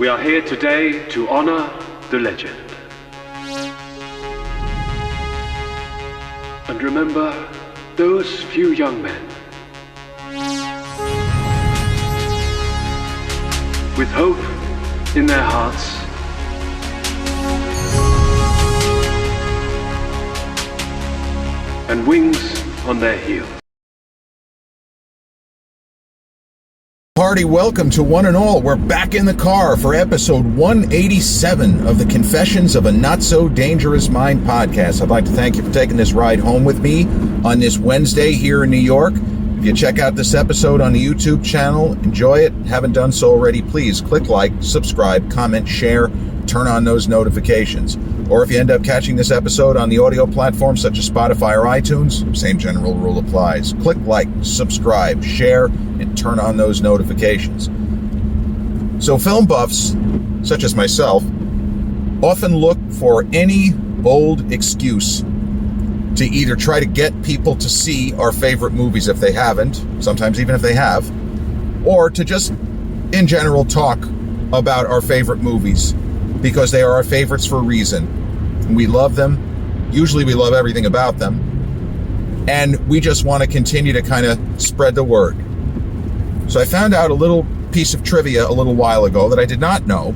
We are here today to honor the legend. And remember those few young men with hope in their hearts and wings on their heels. Party welcome to one and all. We're back in the car for episode 187 of the Confessions of a Not So Dangerous Mind podcast. I'd like to thank you for taking this ride home with me on this Wednesday here in New York. If you check out this episode on the YouTube channel, enjoy it. Haven't done so already, please click like, subscribe, comment, share, turn on those notifications. Or if you end up catching this episode on the audio platforms such as Spotify or iTunes, same general rule applies. Click like, subscribe, share, and turn on those notifications. So film buffs, such as myself, often look for any bold excuse to either try to get people to see our favorite movies if they haven't, sometimes even if they have, or to just, in general, talk about our favorite movies because they are our favorites for a reason. We love them. Usually we love everything about them. And we just want to continue to kind of spread the word. So I found out a little piece of trivia a little while ago that I did not know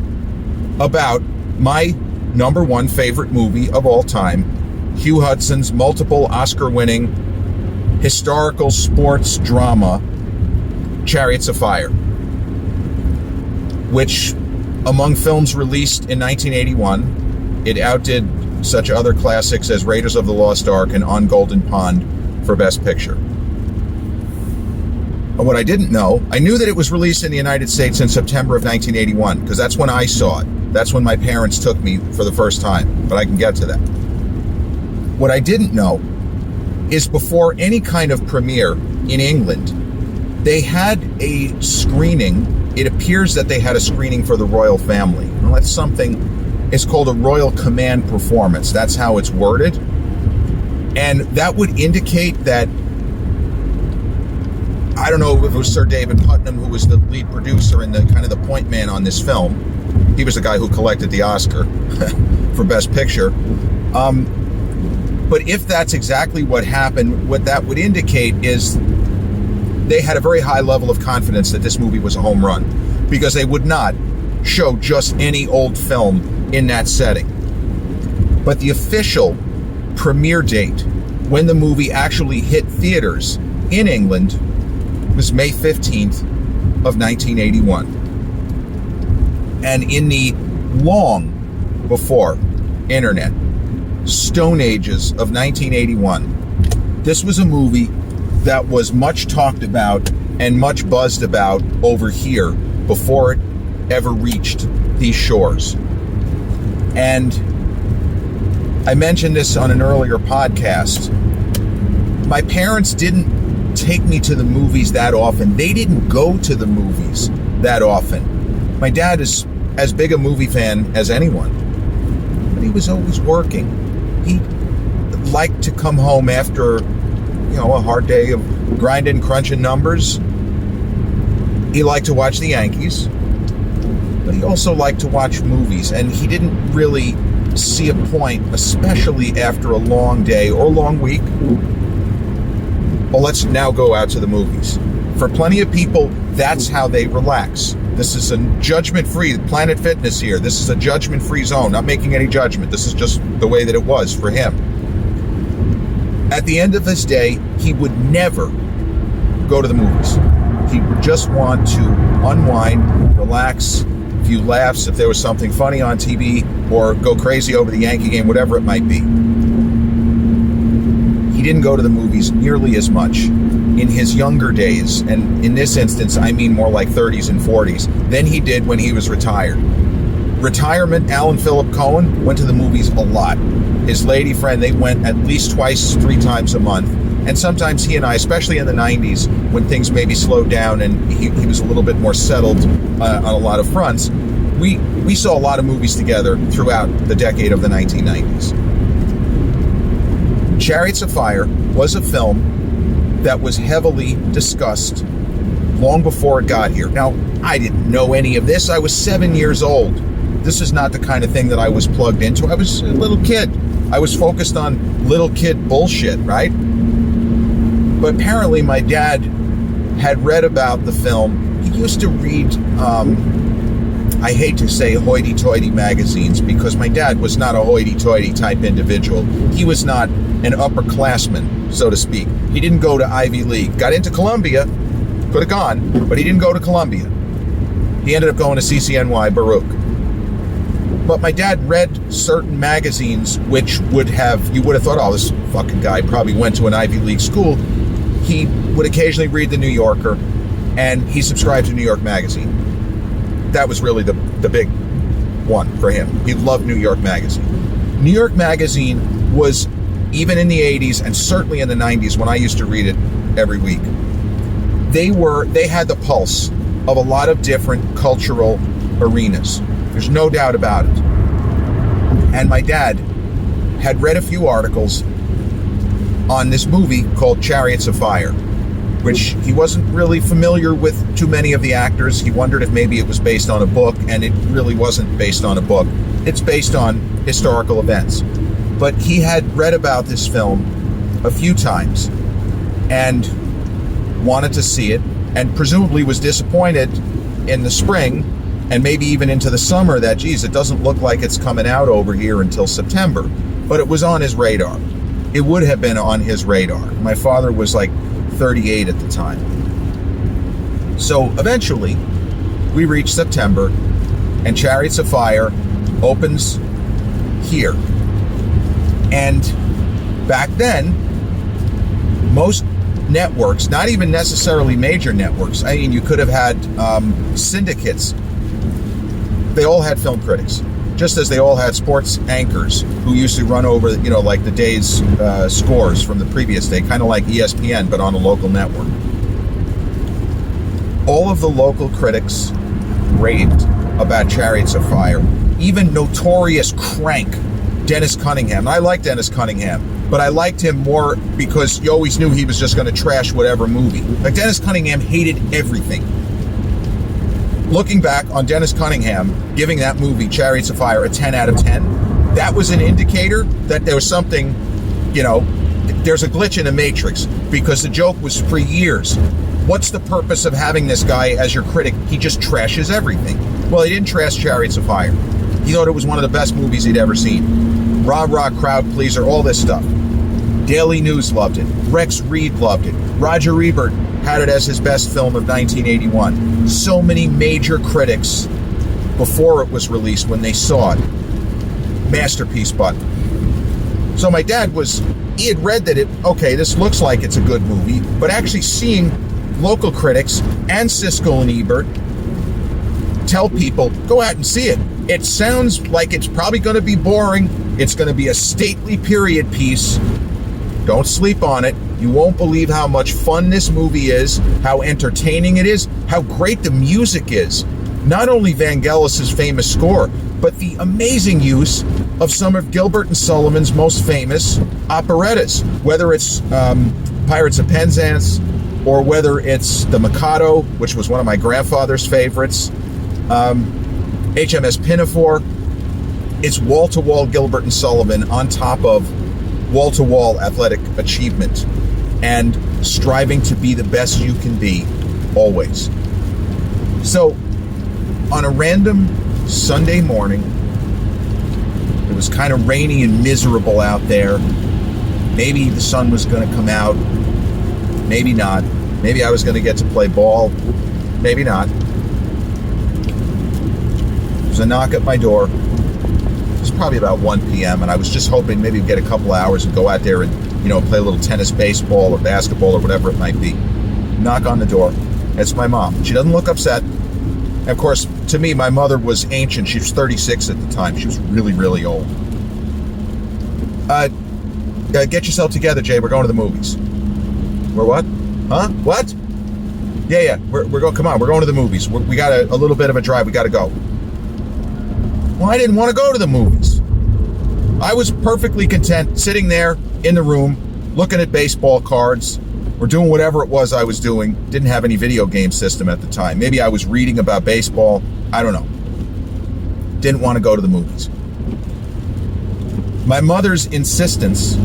about my number one favorite movie of all time, Hugh Hudson's multiple Oscar-winning historical sports drama, Chariots of Fire, which, among films released in 1981, it outdid such other classics as Raiders of the Lost Ark and On Golden Pond for Best Picture. And what I didn't know, I knew that it was released in the United States in September of 1981, because that's when I saw it. That's when my parents took me for the first time, but I can get to that. What I didn't know is before any kind of premiere in England, they had a screening. It appears that they had a screening for the royal family. Well, that's something. It's called a royal command performance. That's how it's worded. And that would indicate that, I don't know if it was Sir David Putnam, who was the lead producer and the kind of the point man on this film. He was the guy who collected the Oscar for Best Picture. But if that's exactly what happened, what that would indicate is they had a very high level of confidence that this movie was a home run, because they would not show just any old film in that setting. But the official premiere date, when the movie actually hit theaters in England, was May 15th of 1981. And in the long before internet, Stone Ages of 1981, this was a movie that was much talked about and much buzzed about over here before it ever reached these shores. And I mentioned this on an earlier podcast. My parents didn't take me to the movies that often. They didn't go to the movies that often. My dad is as big a movie fan as anyone, but he was always working. He liked to come home after, a hard day of grinding, crunching numbers. He liked to watch the Yankees, but he also liked to watch movies, and he didn't really see a point, especially after a long day or a long week. Well, let's now go out to the movies. For plenty of people, that's how they relax. This is a judgment-free, Planet Fitness here. This is a judgment-free zone. Not making any judgment. This is just the way that it was for him. At the end of his day, he would never go to the movies. He would just want to unwind, relax, a few laughs if there was something funny on TV, or go crazy over the Yankee game, whatever it might be. He didn't go to the movies nearly as much in his younger days, and in this instance, I mean more like 30s and 40s, than he did when he was retired. Retirement, Alan Philip Cohen went to the movies a lot. His lady friend, they went at least twice, 3 times a month. And sometimes he and I, especially in the 90s, when things maybe slowed down and he was a little bit more settled on a lot of fronts, we saw a lot of movies together throughout the decade of the 1990s. Chariots of Fire was a film that was heavily discussed long before it got here. Now, I didn't know any of this. I was 7 years old. This is not the kind of thing that I was plugged into. I was a little kid. I was focused on little kid bullshit, right? But apparently my dad had read about the film. He used to read, I hate to say hoity-toity magazines, because my dad was not a hoity-toity type individual. He was not an upperclassman, so to speak. He didn't go to Ivy League. Got into Columbia, could have gone, but he didn't go to Columbia. He ended up going to CCNY Baruch. But my dad read certain magazines which you would have thought, oh, this fucking guy probably went to an Ivy League school. He would occasionally read the New Yorker, and he subscribed to New York Magazine. That was really the big one for him. He loved New York Magazine. New York Magazine was, even in the 80s and certainly in the 90s when I used to read it every week, they had the pulse of a lot of different cultural arenas. There's no doubt about it. And my dad had read a few articles on this movie called Chariots of Fire, which he wasn't really familiar with too many of the actors. He wondered if maybe it was based on a book, and it really wasn't based on a book. It's based on historical events. But he had read about this film a few times and wanted to see it, and presumably was disappointed in the spring and maybe even into the summer that, geez, it doesn't look like it's coming out over here until September. But it was on his radar. It would have been on his radar. My father was like 38 at the time. So eventually, we reach September, and Chariots of Fire opens here. And back then, most networks, not even necessarily major networks, I mean, you could have had syndicates. They all had film critics, just as they all had sports anchors who used to run over, like the day's scores from the previous day, kind of like ESPN, but on a local network. All of the local critics raved about Chariots of Fire. Even notorious crank Dennis Cunningham. I like Dennis Cunningham, but I liked him more because you always knew he was just going to trash whatever movie. Like, Dennis Cunningham hated everything. Looking back on Dennis Cunningham giving that movie, Chariots of Fire, a 10 out of 10, that was an indicator that there was something, there's a glitch in the Matrix, because the joke was for years, what's the purpose of having this guy as your critic? He just trashes everything. Well, he didn't trash Chariots of Fire. He thought it was one of the best movies he'd ever seen. Rah-rah, crowd pleaser, all this stuff. Daily News loved it. Rex Reed loved it. Roger Ebert had it as his best film of 1981. So many major critics, before it was released, when they saw it, masterpiece button. So my dad he had read that this looks like it's a good movie, but actually seeing local critics and Siskel and Ebert tell people, go out and see it. It sounds like it's probably going to be boring. It's going to be a stately period piece. Don't sleep on it. You won't believe how much fun this movie is, how entertaining it is, how great the music is. Not only Vangelis's famous score, but the amazing use of some of Gilbert and Sullivan's most famous operettas, whether it's Pirates of Penzance, or whether it's The Mikado, which was one of my grandfather's favorites, HMS Pinafore. It's wall-to-wall Gilbert and Sullivan on top of wall-to-wall athletic achievement and striving to be the best you can be, always. So, on a random Sunday morning, it was kind of rainy and miserable out there. Maybe the sun was going to come out. Maybe not. Maybe I was going to get to play ball. Maybe not. There was a knock at my door. It was probably about 1 p.m. and I was just hoping maybe we'd get a couple hours and go out there and, play a little tennis, baseball, or basketball, or whatever it might be. Knock on the door. It's my mom. She doesn't look upset. And of course, to me, my mother was ancient. She was 36 at the time. She was really, really old. Get yourself together, Jay. We're going to the movies. We're what? Huh? What? Yeah. We're going. Come on. We're going to the movies. We got a little bit of a drive. We got to go. Well, I didn't want to go to the movies. I was perfectly content sitting there in the room, looking at baseball cards. or doing whatever it was I was doing. Didn't have any video game system at the time. Maybe I was reading about baseball. I don't know. Didn't want to go to the movies. My mother's insistence,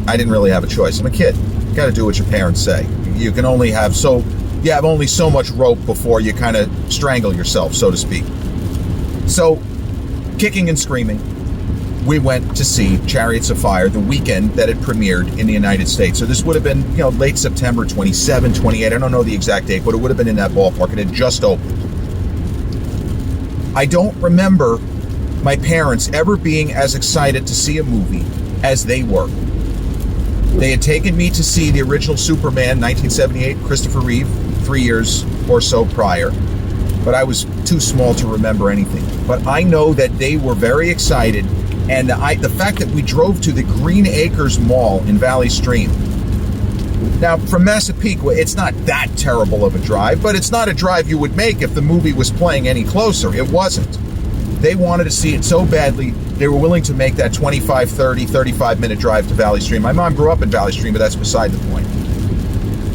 I didn't really have a choice. I'm a kid. You got to do what your parents say. You can only have you have only so much rope before you kind of strangle yourself, so to speak. So, kicking and screaming, we went to see Chariots of Fire the weekend that it premiered in the United States. So this would have been, late September, 27, 28. I don't know the exact date, but it would have been in that ballpark. It had just opened. I don't remember my parents ever being as excited to see a movie as they were. They had taken me to see the original Superman, 1978, Christopher Reeve, 3 years or so prior. But I was too small to remember anything. But I know that they were very excited. And the fact that we drove to the Green Acres Mall in Valley Stream. Now, from Massapequa, it's not that terrible of a drive, but it's not a drive you would make if the movie was playing any closer. It wasn't. They wanted to see it so badly, they were willing to make that 25, 30, 35-minute drive to Valley Stream. My mom grew up in Valley Stream, but that's beside the point.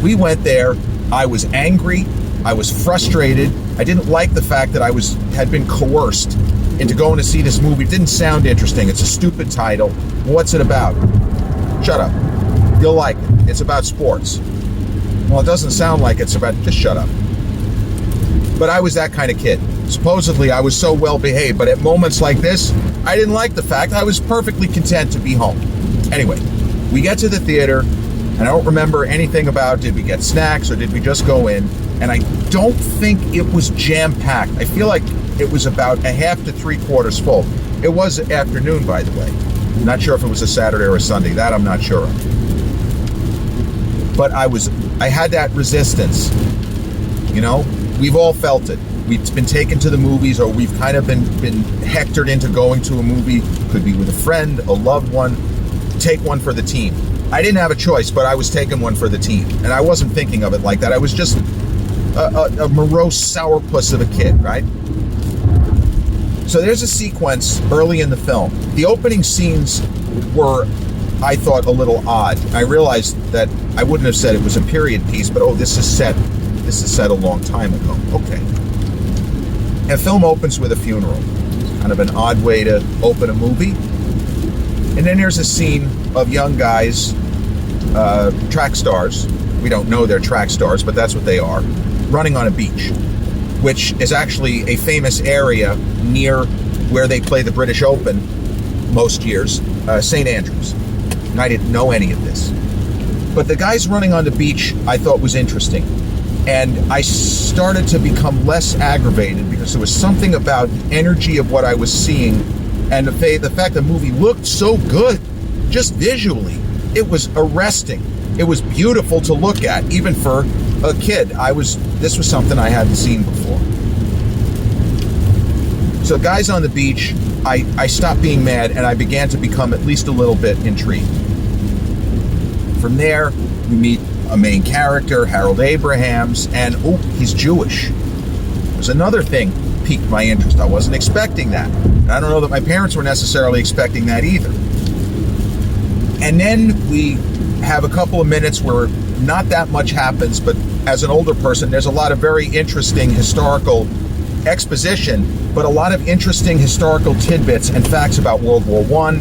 We went there. I was angry. I was frustrated. I didn't like the fact that I had been coerced into going to see this movie. It didn't sound interesting. It's a stupid title. What's it about? Shut up. You'll like it. It's about sports. Well, it doesn't sound like it's about... Just shut up. But I was that kind of kid. Supposedly, I was so well behaved, but at moments like this, I didn't like the fact I was perfectly content to be home. Anyway, we get to the theater, and I don't remember anything about did we get snacks or did we just go in, and I don't think it was jam-packed. I feel like it was about a half to three-quarters full. It was afternoon, by the way. Not sure if it was a Saturday or a Sunday. That I'm not sure of. But I had that resistance. We've all felt it. We've been taken to the movies, or we've kind of been hectored into going to a movie. Could be with a friend, a loved one. Take one for the team. I didn't have a choice, but I was taking one for the team. And I wasn't thinking of it like that. I was just a morose sourpuss of a kid, right? So there's a sequence early in the film. The opening scenes were, I thought, a little odd. I realized that I wouldn't have said it was a period piece, but this is set a long time ago. Okay. And the film opens with a funeral. It's kind of an odd way to open a movie. And then there's a scene of young guys, track stars. We don't know they're track stars, but that's what they are, running on a beach, which is actually a famous area near where they play the British Open most years, St. Andrews. And I didn't know any of this. But the guys running on the beach I thought was interesting. And I started to become less aggravated because there was something about the energy of what I was seeing and the fact the movie looked so good, just visually. It was arresting. It was beautiful to look at, even for a kid. This was something I hadn't seen before. So guys on the beach, I stopped being mad and I began to become at least a little bit intrigued. From there, we meet a main character, Harold Abrahams, and he's Jewish. There's another thing piqued my interest. I wasn't expecting that. And I don't know that my parents were necessarily expecting that either. And then we have a couple of minutes where not that much happens, but as an older person, there's a lot of very interesting historical exposition, but a lot of interesting historical tidbits and facts about World War I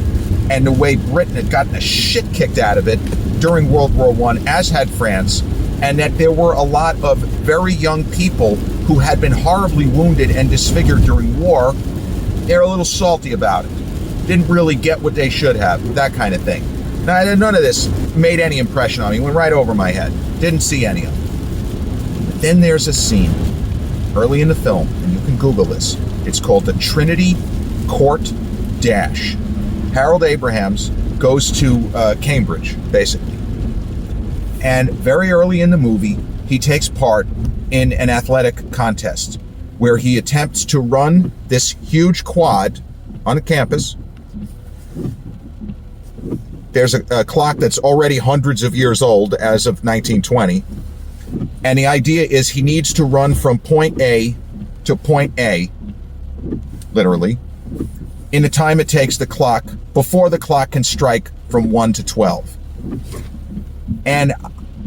and the way Britain had gotten the shit kicked out of it during World War I, as had France, and that there were a lot of very young people who had been horribly wounded and disfigured during war. They're a little salty about it. Didn't really get what they should have, that kind of thing. Now, none of this made any impression on me. It went right over my head. Didn't see any of it. But then there's a scene early in the film, and you can Google this. It's called the Trinity Court Dash. Harold Abrahams goes to Cambridge, basically. And very early in the movie, he takes part in an athletic contest where he attempts to run this huge quad on the campus. There's a clock that's already hundreds of years old as of 1920. And the idea is he needs to run from point A to point A, literally, in the time it takes the clock before the clock can strike from 1 to 12. And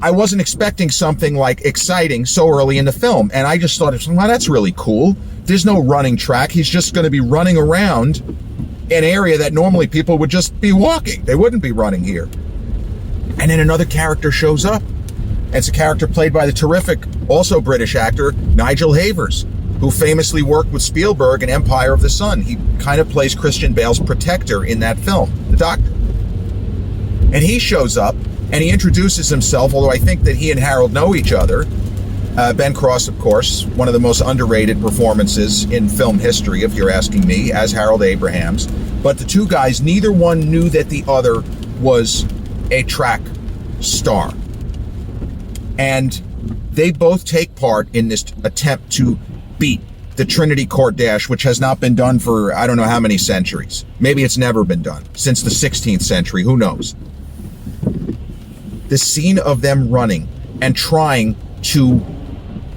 I wasn't expecting something like exciting so early in the film. And I just thought, wow, that's really cool. There's no running track. He's just going to be running around an area that normally people would just be walking. They wouldn't be running here. And then another character shows up. It's a character played by the terrific, also British actor, Nigel Havers, who famously worked with Spielberg in Empire of the Sun. He kind of plays Christian Bale's protector in that film, the Doctor. And he shows up, and he introduces himself, although I think that he and Harold know each other. Ben Cross, of course, one of the most underrated performances in film history, if you're asking me, as Harold Abrahams. But the two guys, neither one knew that the other was a track star. And they both take part in this attempt to beat the Trinity Court Dash, which has not been done for I don't know how many centuries. Maybe it's never been done. Since the 16th century, who knows? The scene of them running and trying to,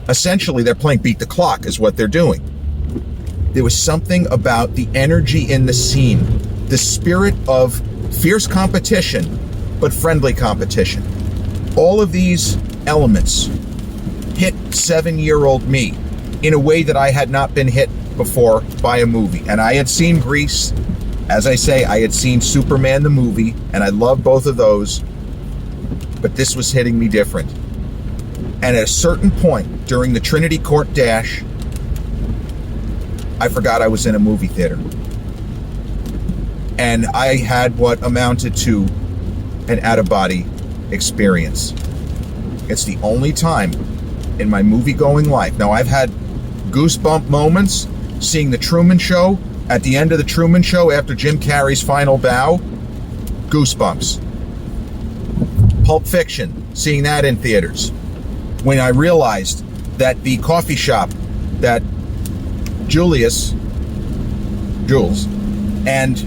essentially they're playing beat the clock is what they're doing. There was something about the energy in the scene, the spirit of fierce competition, but friendly competition. All of these elements hit 7-year-old me in a way that I had not been hit before by a movie. And I had seen Grease. As I say, I had seen Superman the movie, and I loved both of those. But this was hitting me different. And at a certain point during the Trinity Court Dash, I forgot I was in a movie theater. And I had what amounted to an out-of-body experience. It's the only time in my movie-going life. Now, I've had goosebump moments seeing The Truman Show. At the end of The Truman Show, after Jim Carrey's final bow, goosebumps. Pulp Fiction, seeing that in theaters. When I realized that the coffee shop that Jules, and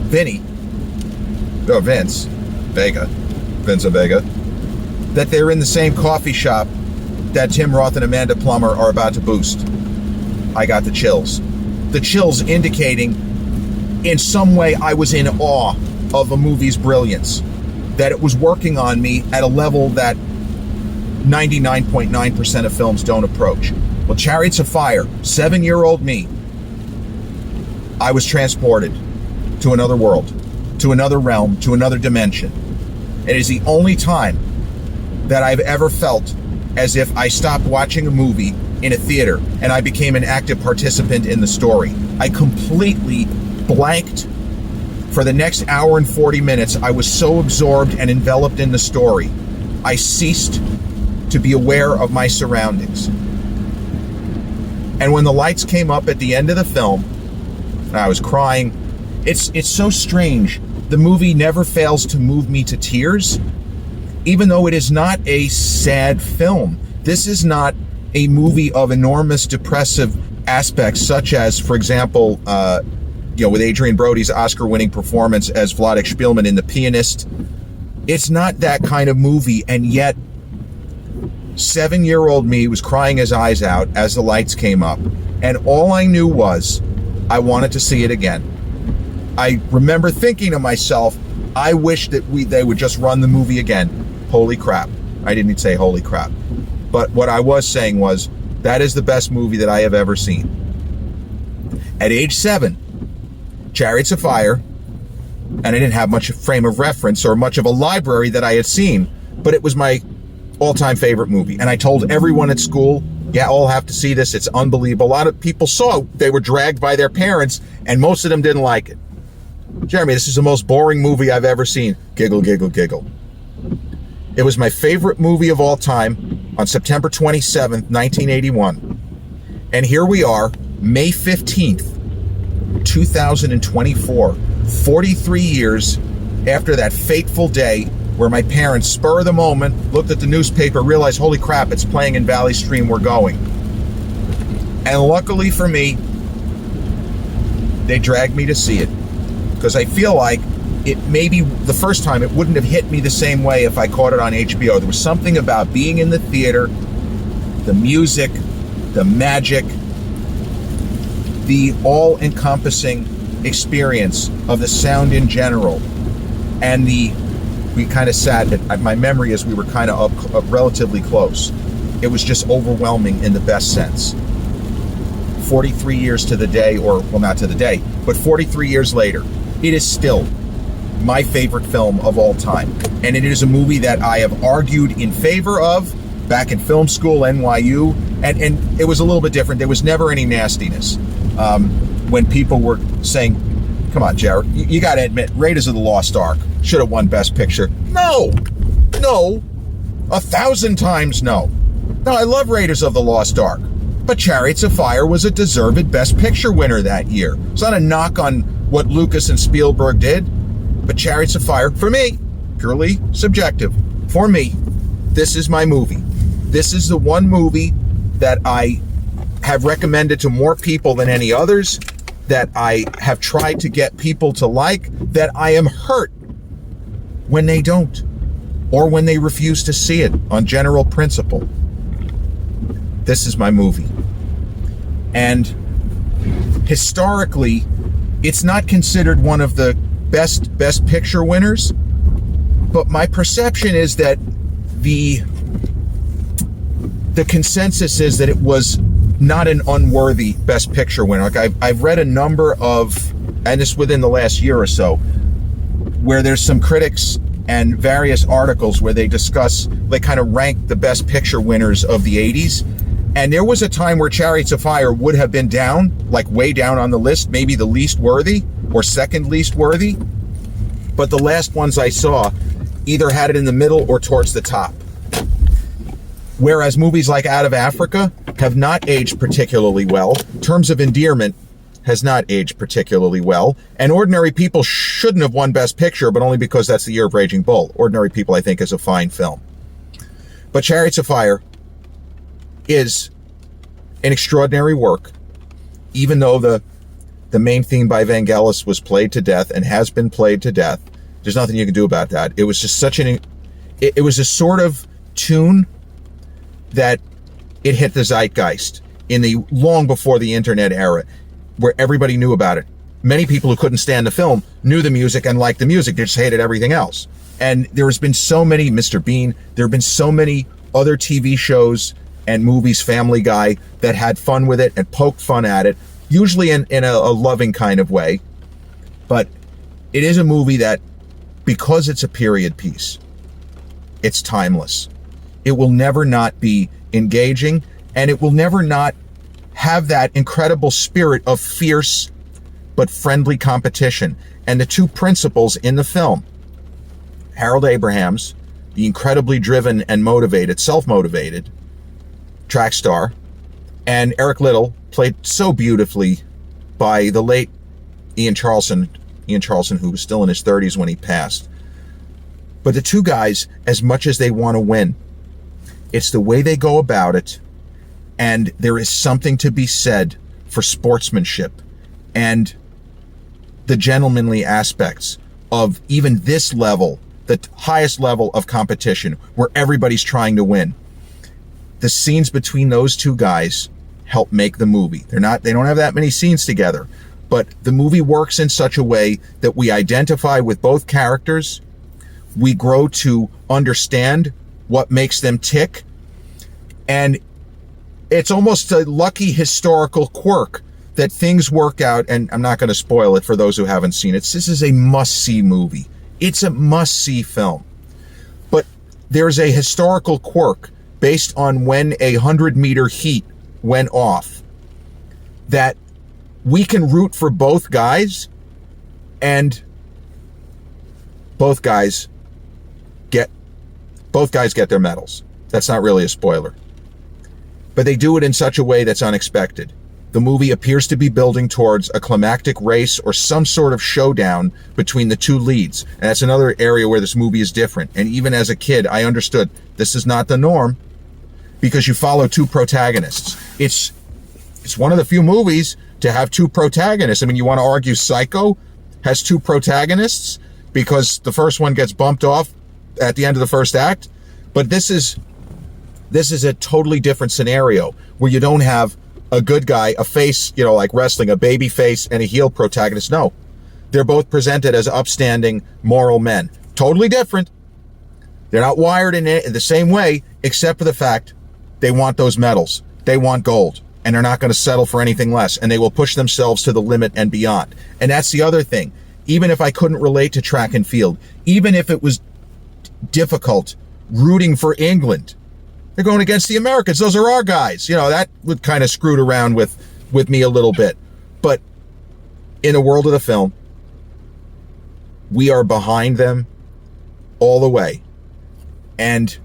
Vince Vega, that they're in the same coffee shop that Tim Roth and Amanda Plummer are about to boost. I got the chills. The chills indicating in some way I was in awe of a movie's brilliance, that it was working on me at a level that 99.9% of films don't approach. Well, Chariots of Fire, 7-year-old me, I was transported to another world, to another realm, to another dimension. It is the only time that I've ever felt as if I stopped watching a movie in a theater and I became an active participant in the story. I completely blanked for the next hour and 40 minutes. I was so absorbed and enveloped in the story. I ceased to be aware of my surroundings. And when the lights came up at the end of the film, I was crying. It's so strange. The movie never fails to move me to tears, even though it is not a sad film. This is not a movie of enormous depressive aspects, such as, for example, with Adrian Brody's Oscar-winning performance as Vladek Spielman in The Pianist. It's not that kind of movie, and yet 7-year-old me was crying his eyes out as the lights came up, and all I knew was I wanted to see it again. I remember thinking to myself, I wish that they would just run the movie again. Holy crap. I didn't say holy crap. But what I was saying was, that is the best movie that I have ever seen. At age 7, Chariots of Fire, and I didn't have much frame of reference or much of a library that I had seen, but it was my all-time favorite movie. And I told everyone at school, yeah, all have to see this. It's unbelievable. A lot of people saw it. They were dragged by their parents, and most of them didn't like it. Jeremy, this is the most boring movie I've ever seen. Giggle, giggle, giggle. It was my favorite movie of all time on September 27th, 1981. And here we are, May 15th, 2024, 43 years after that fateful day where my parents, spur of the moment, looked at the newspaper, realized, holy crap, it's playing in Valley Stream, we're going. And luckily for me, they dragged me to see it. Because I feel like it maybe the first time it wouldn't have hit me the same way if I caught it on HBO. There was something about being in the theater, the music, the magic, the all-encompassing experience of the sound in general, and the we kind of sat at, my memory is we were kind of up relatively close. It was just overwhelming in the best sense. 43 years to the day, or well, not to the day, but 43 years later, it is still my favorite film of all time. And it is a movie that I have argued in favor of back in film school, NYU, and it was a little bit different. There was never any nastiness. When people were saying, come on, Jared, you got to admit, Raiders of the Lost Ark should have won Best Picture. No, 1,000 times no. No, I love Raiders of the Lost Ark, but Chariots of Fire was a deserved Best Picture winner that year. It's not a knock on what Lucas and Spielberg did, but Chariots of Fire, for me, purely subjective, for me, this is my movie. This is the one movie that I have recommended to more people than any others, that I have tried to get people to like, that I am hurt when they don't, or when they refuse to see it on general principle. This is my movie. And historically, it's not considered one of the best picture winners, but my perception is that the consensus is that it was not an unworthy Best Picture winner. Like I've read a number of, and this within the last year or so, where there's some critics and various articles where they discuss, they kind of rank the Best Picture winners of the 80s. And there was a time where Chariots of Fire would have been down, like way down on the list, maybe the least worthy or second least worthy. But the last ones I saw either had it in the middle or towards the top. Whereas movies like Out of Africa have not aged particularly well. Terms of Endearment has not aged particularly well. And Ordinary People shouldn't have won Best Picture, but only because that's the year of Raging Bull. Ordinary People, I think, is a fine film. But Chariots of Fire is an extraordinary work, even though the main theme by Vangelis was played to death and has been played to death. There's nothing you can do about that. It was just it was a sort of tune that it hit the zeitgeist in the long before the internet era, where everybody knew about it. Many people who couldn't stand the film knew the music and liked the music. They just hated everything else. And there has been so many, Mr. Bean, there have been so many other TV shows and movies, Family Guy, that had fun with it and poked fun at it, usually in a loving kind of way. But it is a movie that, because it's a period piece, it's timeless. It will never not be engaging, and it will never not have that incredible spirit of fierce but friendly competition. And the two principals in the film, Harold Abrahams, the incredibly driven and motivated, self-motivated track star, and Eric Liddell, played so beautifully by the late Ian Charleson, who was still in his 30s when he passed. But the two guys, as much as they want to win, it's the way they go about it, and there is something to be said for sportsmanship and the gentlemanly aspects of even this level, the highest level of competition, where everybody's trying to win. The scenes between those two guys help make the movie. They don't have that many scenes together, but the movie works in such a way that we identify with both characters. We grow to understand what makes them tick. And it's almost a lucky historical quirk that things work out. And I'm not going to spoil it for those who haven't seen it. This is a must-see movie. It's a must-see film. But there's a historical quirk based on when a 100-meter heat went off that we can root for both guys, and both guys get their medals. That's not really a spoiler. But they do it in such a way that's unexpected. The movie appears to be building towards a climactic race or some sort of showdown between the two leads. And that's another area where this movie is different. And even as a kid, I understood this is not the norm, because you follow two protagonists. It's one of the few movies to have two protagonists. I mean, you want to argue Psycho has two protagonists because the first one gets bumped off at the end of the first act. But this is a totally different scenario where you don't have a good guy, a face, like wrestling, a baby face and a heel protagonist. No, they're both presented as upstanding moral men. Totally different, They're not wired in the same way, except for the fact they want those medals. They want gold, and they're not going to settle for anything less, and they will push themselves to the limit and beyond. And that's the other thing. Even if I couldn't relate to track and field, even if it was difficult rooting for England, they're going against the Americans. Those are our guys. You know, that would kind of screwed around with me a little bit. But in the world of the film, we are behind them all the way. And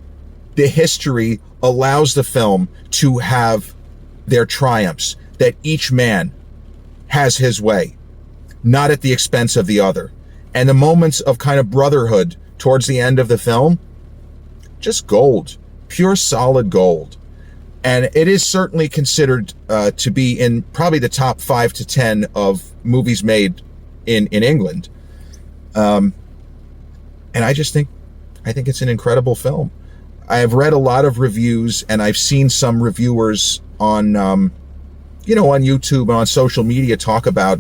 the history allows the film to have their triumphs, that each man has his way, not at the expense of the other. And the moments of kind of brotherhood towards the end of the film, just gold, pure solid gold. And it is certainly considered to be in probably the top 5 to 10 of movies made in England. And I think it's an incredible film. I have read a lot of reviews, and I've seen some reviewers on, on YouTube and on social media talk about,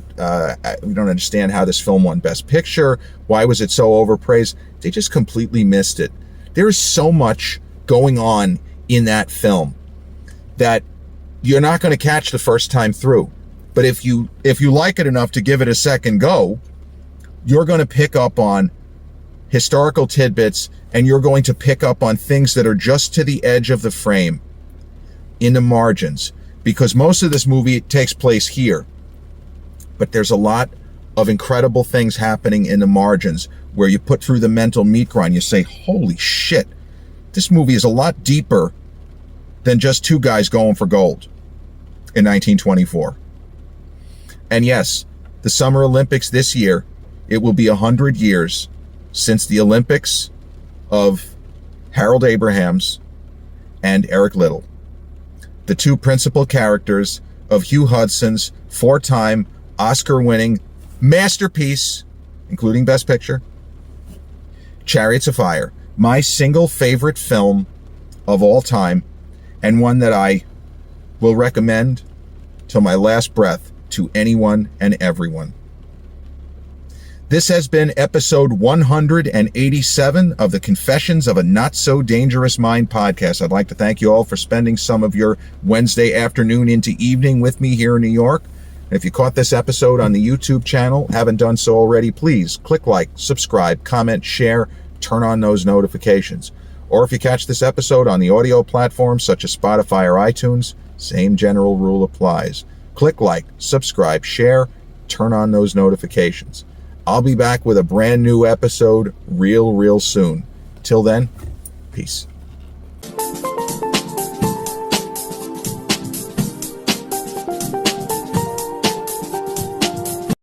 we don't understand how this film won Best Picture. Why was it so overpraised? They just completely missed it. There is so much going on in that film that you're not going to catch the first time through. But if you like it enough to give it a second go, you're going to pick up on historical tidbits, and you're going to pick up on things that are just to the edge of the frame, in the margins, because most of this movie takes place here. But there's a lot of incredible things happening in the margins where you put through the mental meat grind. You say, holy shit, this movie is a lot deeper than just two guys going for gold in 1924. And yes, the Summer Olympics this year, it will be 100 years since the Olympics of Harold Abrahams and Eric Liddell, the two principal characters of Hugh Hudson's 4-time Oscar-winning masterpiece, including Best Picture, Chariots of Fire, my single favorite film of all time, and one that I will recommend till my last breath to anyone and everyone. This has been episode 187 of the Confessions of a Not So Dangerous Mind podcast. I'd like to thank you all for spending some of your Wednesday afternoon into evening with me here in New York. And if you caught this episode on the YouTube channel, haven't done so already, please click like, subscribe, comment, share, turn on those notifications. Or if you catch this episode on the audio platforms such as Spotify or iTunes, same general rule applies. Click like, subscribe, share, turn on those notifications. I'll be back with a brand new episode real soon. Till then, peace.